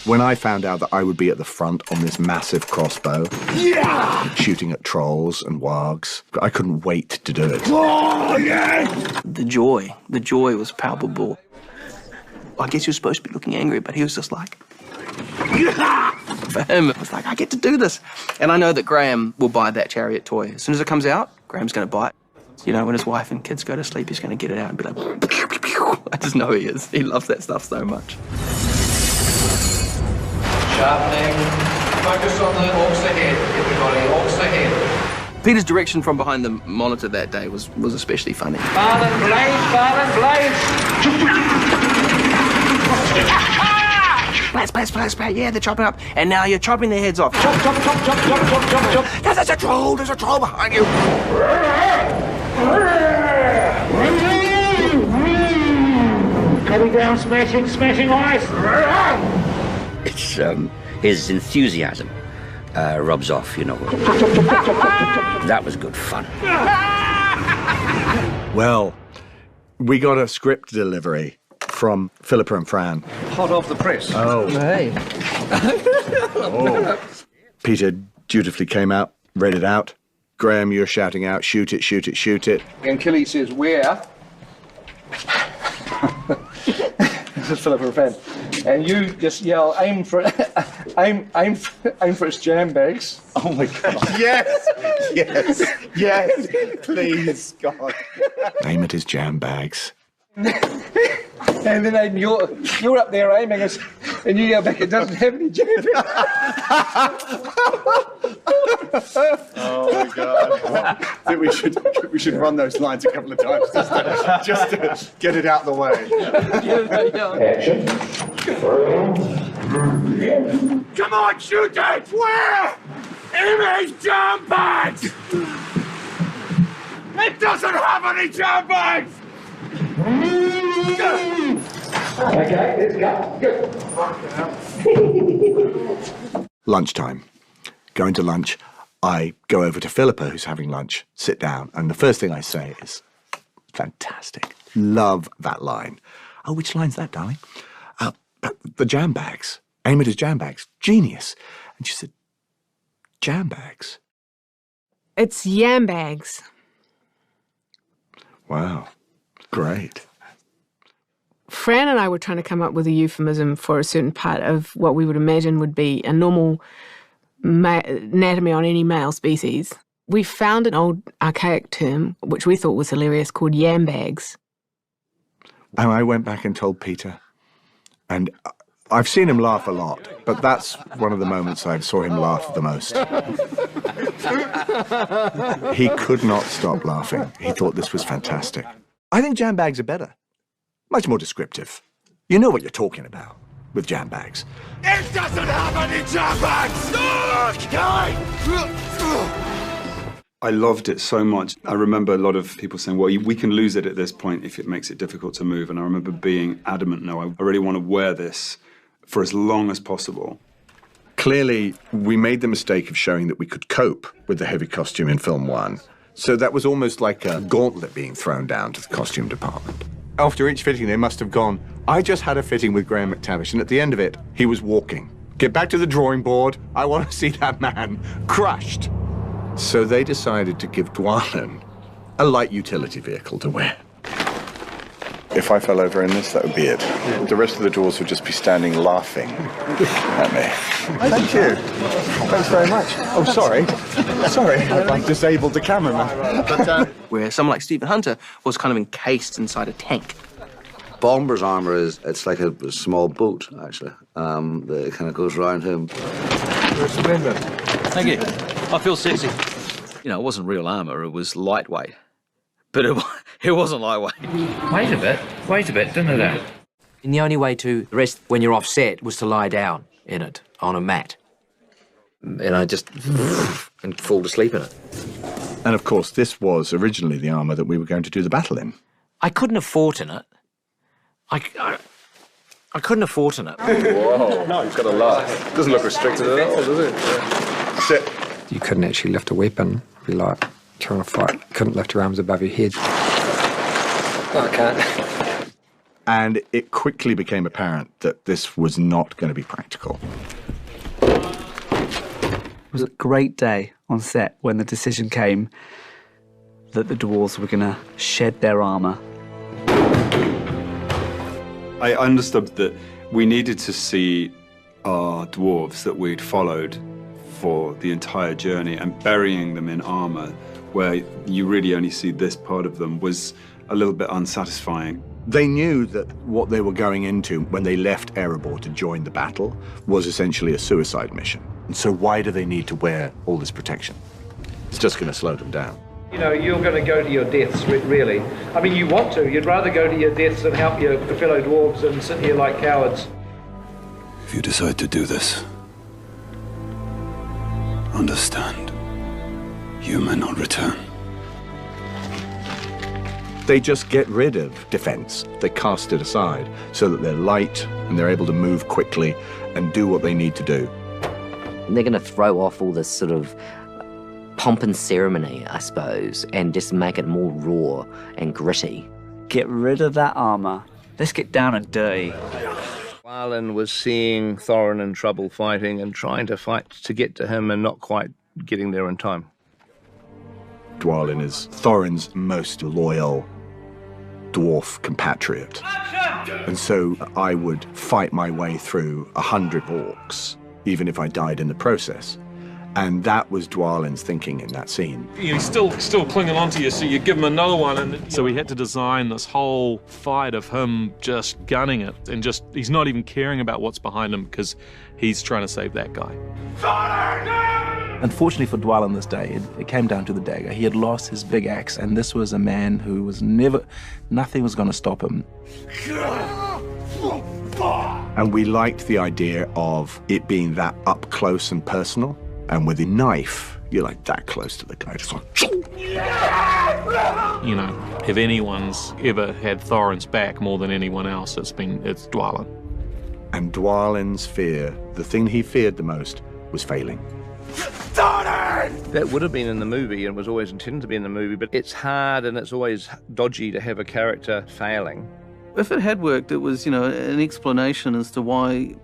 When I found out that I would be at the front on this massive crossbow, shooting at trolls and wargs, I couldn't wait to do it. Oh, yes! The joy was palpable. I guess he was supposed to be looking angry, but he was just like... For him, it was like, I get to do this. And I know that Graham will buy that chariot toy. As soon as it comes out, Graham's going to buy it. You know, when his wife and kids go to sleep, he's going to get it out and be like... I just know he is. He loves that stuff so much. Sharpening. Focus on the orcs ahead, everybody. Orcs ahead. Peter's direction from behind the monitor that day was especially funny. Barlin blades, Barlin blades. Splat, yeah, they're chopping up. And now you're chopping their heads off. Chop. There's a troll behind you. Coming down, smashing ice. It's his enthusiasm rubs off, you know. That was good fun. Well, we got a script delivery from Philippa and Fran. Hot off the press. Oh. Hey. Oh. Peter dutifully came out, read it out. Graham, you're shouting out, shoot it, shoot it, shoot it. And Kelly says, where? This is Philippa and Fran. And you just yell, aim for its jam bags. Oh my God. Yes, please, God. Aim at his jam bags. And then you're up there aiming us, and you yell back, it doesn't have any jam bags. Oh my God. I think we should run those lines a couple of times just to get it out of the way. Action. Come on, shoot it! Where? Image jump bags! It doesn't have any jump bags! Okay, let's go. Lunchtime. Going to lunch. I go over to Philippa, who's having lunch, sit down, and the first thing I say is, fantastic. Love that line. Oh, which line's that, darling? The jam bags. Aim at his jam bags. Genius. And she said, jam bags? It's yam bags. Wow. Great. Fran and I were trying to come up with a euphemism for a certain part of what we would imagine would be a normal anatomy on any male species. We found an old archaic term, which we thought was hilarious, called yam bags. And I went back and told Peter, and I've seen him laugh a lot, but that's one of the moments I saw him laugh the most. He could not stop laughing. He thought this was fantastic. I think jam bags are better. Much more descriptive. You know what you're talking about with jam bags. It doesn't have any jam bags! I loved it so much. I remember a lot of people saying, well, we can lose it at this point if it makes it difficult to move. And I remember being adamant, no, I really want to wear this for as long as possible. Clearly, we made the mistake of showing that we could cope with the heavy costume in film one. So that was almost like a gauntlet being thrown down to the costume department. After each fitting, they must have gone, I just had a fitting with Graham McTavish, and at the end of it, he was walking. Get back to the drawing board. I want to see that man crushed. So they decided to give Dwalin a light utility vehicle to wear. If I fell over in this, that would be it. The rest of the dwarves would just be standing laughing at me. Thank you. Thanks very much. Oh, sorry. Sorry, I've disabled the cameraman. Where someone like Stephen Hunter was kind of encased inside a tank. Bomber's armour it's like a small boat, actually, that kind of goes around him. Thank you. I feel sexy. You know, it wasn't real armour, it was lightweight. But it wasn't lightweight. Wait a bit, didn't it? And the only way to rest when you're offset was to lie down in it, on a mat. And I just and fall to sleep in it. And of course, this was originally the armour that we were going to do the battle in. I couldn't have fought in it. I couldn't have fought in it. Whoa, no, you've got to laugh. Doesn't look restricted at all, does it? Sit. You couldn't actually lift a weapon. It'd be like trying to fight. Couldn't lift your arms above your head. No, I can't. And it quickly became apparent that this was not going to be practical. It was a great day on set when the decision came that the dwarves were going to shed their armour. I understood that we needed to see our dwarves that we'd followed for the entire journey, and burying them in armour, where you really only see this part of them, was a little bit unsatisfying. They knew that what they were going into when they left Erebor to join the battle was essentially a suicide mission. And so why do they need to wear all this protection? It's just going to slow them down. You know, you're going to go to your deaths, really. I mean, you want to. You'd rather go to your deaths than help your fellow dwarves than sit here like cowards. If you decide to do this, understand, you may not return. They just get rid of defense. They cast it aside so that they're light and they're able to move quickly and do what they need to do. And they're going to throw off all this sort of pomp and ceremony, I suppose, and just make it more raw and gritty. Get rid of that armour. Let's get down and dirty. Dwalin was seeing Thorin in trouble fighting and trying to fight to get to him and not quite getting there in time. Dwalin is Thorin's most loyal dwarf compatriot. And so I would fight my way through 100 orcs, even if I died in the process. And that was Dwalin's thinking in that scene. He's still clinging on to you, so you give him another one. And so we had to design this whole fight of him just gunning it, and just, he's not even caring about what's behind him because he's trying to save that guy. Unfortunately for Dwalin this day, it came down to the dagger. He had lost his big axe, and this was a man who was nothing was going to stop him. And we liked the idea of it being that up close and personal. And with a knife, you're like that close to the guy, just like... You know, if anyone's ever had Thorin's back more than anyone else, it's Dwalin. And Dwalin's fear, the thing he feared the most, was failing. That would have been in the movie and was always intended to be in the movie, but it's hard and it's always dodgy to have a character failing. If it had worked, it was, you know, an explanation as to why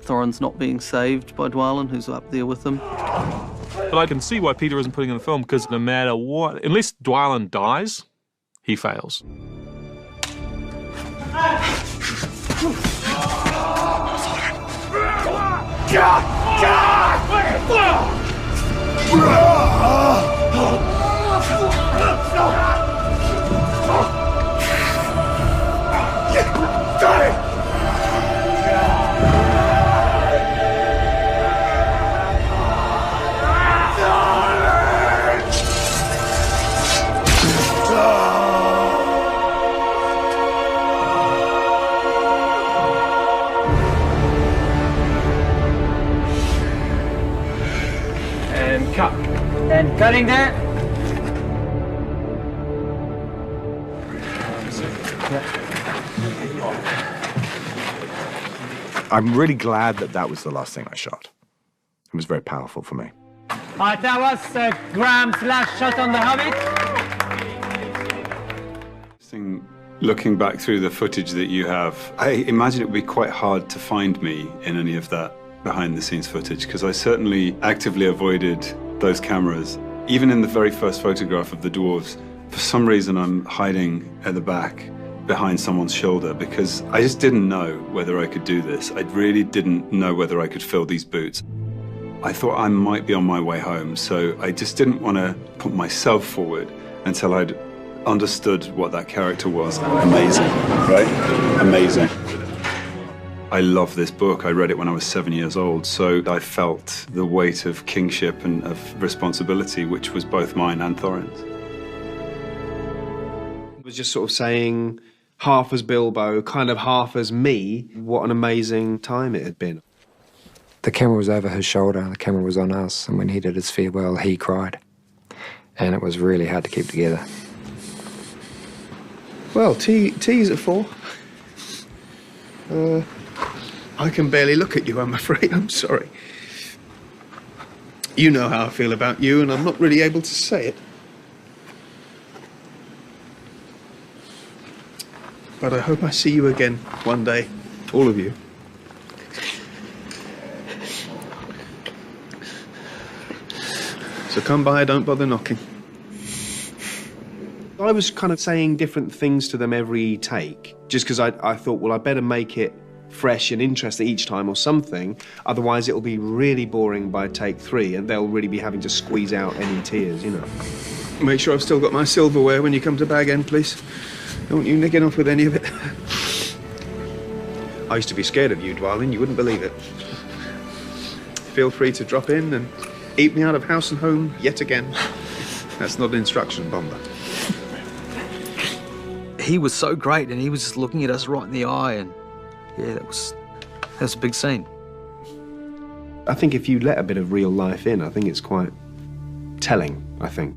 Thorin's not being saved by Dwalin, who's up there with him. But I can see why Peter isn't putting in the film, because no matter what, unless Dwalin dies, he fails. And cut. And cutting that. I'm really glad that that was the last thing I shot. It was very powerful for me. That was Graham's last shot on the Hobbit. Looking back through the footage that you have, I imagine it would be quite hard to find me in any of that behind-the-scenes footage, because I certainly actively avoided those cameras. Even in the very first photograph of the dwarves, for some reason I'm hiding at the back behind someone's shoulder, because I just didn't know whether I could do this. I really didn't know whether I could fill these boots. I thought I might be on my way home, so I just didn't want to put myself forward until I'd understood what that character was. Amazing, right? Amazing. I love this book. I read it when I was 7 years old, so I felt the weight of kingship and of responsibility, which was both mine and Thorin's. It was just sort of saying, half as Bilbo, kind of half as me, what an amazing time it had been. The camera was over his shoulder, the camera was on us, and when he did his farewell, he cried. And it was really hard to keep together. Well, tea's at 4. I can barely look at you, I'm afraid. I'm sorry. You know how I feel about you, and I'm not really able to say it. but I hope I see you again one day. All of you. So come by, don't bother knocking. I was kind of saying different things to them every take, just because I thought, well, I better make it fresh and interesting each time or something, otherwise it'll be really boring by take 3 and they'll really be having to squeeze out any tears, you know. Make sure I've still got my silverware when you come to bag end, please. Don't want you nicking off with any of it. I used to be scared of you, Dwalin, you wouldn't believe it. Feel free to drop in and eat me out of house and home yet again. That's not an instruction, Bomber. He was so great, and he was just looking at us right in the eye, and yeah, that was a big scene. I think if you let a bit of real life in, I think it's quite telling, I think.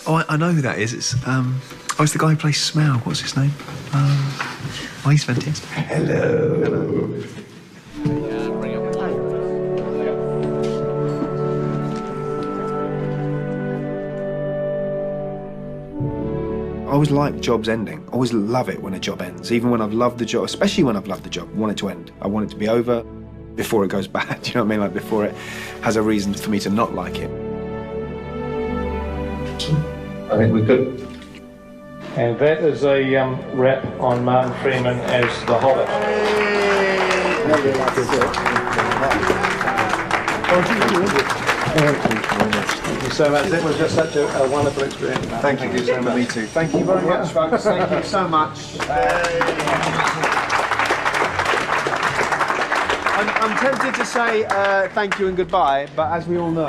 Oh, I know who that is. It's it's the guy who plays Smaug. What's his name? Oh, he's fantastic. Hello. I always like jobs ending. I always love it when a job ends, even when I've loved the job, especially when I've loved the job. I want it to end. I want it to be over before it goes bad. Do you know what I mean? Like before it has a reason for me to not like it. I think we could. And that is a wrap on Martin Freeman as the Hobbit. Thank you so much. That was just such a wonderful experience. Thank you so much. Me too. Thank you very much, folks. Thank you so much. I'm tempted to say thank you and goodbye, but as we all know,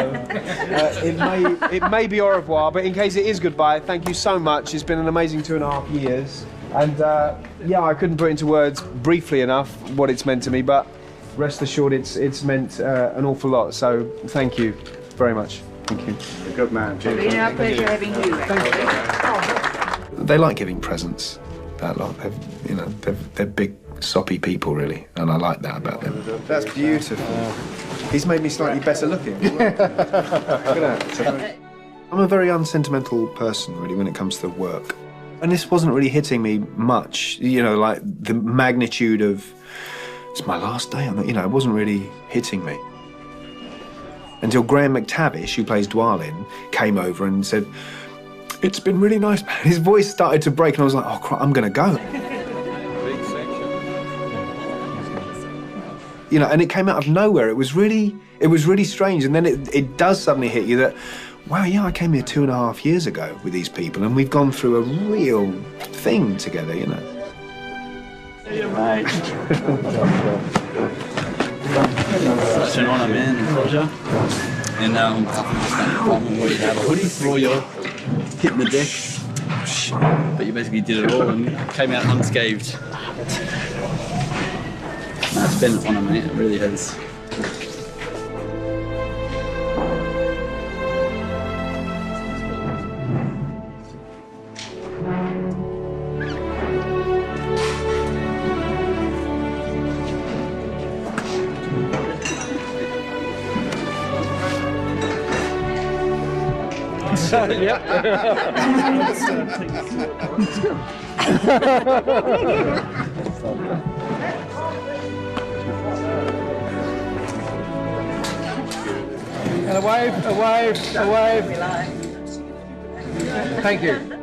it may be au revoir, but in case it is goodbye, thank you so much. It's been an amazing 2.5 years. And yeah, I couldn't put into words briefly enough what it's meant to me, but rest assured it's meant an awful lot. So thank you very much. Thank you. You're a good man, James. It's been our pleasure having you. Thank you. They like giving presents, that lot. They're big, soppy people, really, and I like that about them. That's beautiful. He's made me slightly better looking. Look at that. I'm a very unsentimental person, really, when it comes to work. And this wasn't really hitting me much, you know, like the magnitude of, it's my last day on that, you know, it wasn't really hitting me. Until Graham McTavish, who plays Dwalin, came over and said, "It's been really nice, man." His voice started to break and I was like, oh, crap, I'm gonna go. You know, and it came out of nowhere. It was really strange. And then it does suddenly hit you that, wow, yeah, I came here 2.5 years ago with these people and we've gone through a real thing together, you know. See you, mate. Such an honour, man, and pleasure. And what you have a hoodie for all your hitting the deck. But you basically did it all and came out unscathed. No, it's been an honour, mate, it really has. And a wave, a wave, a wave. Thank you.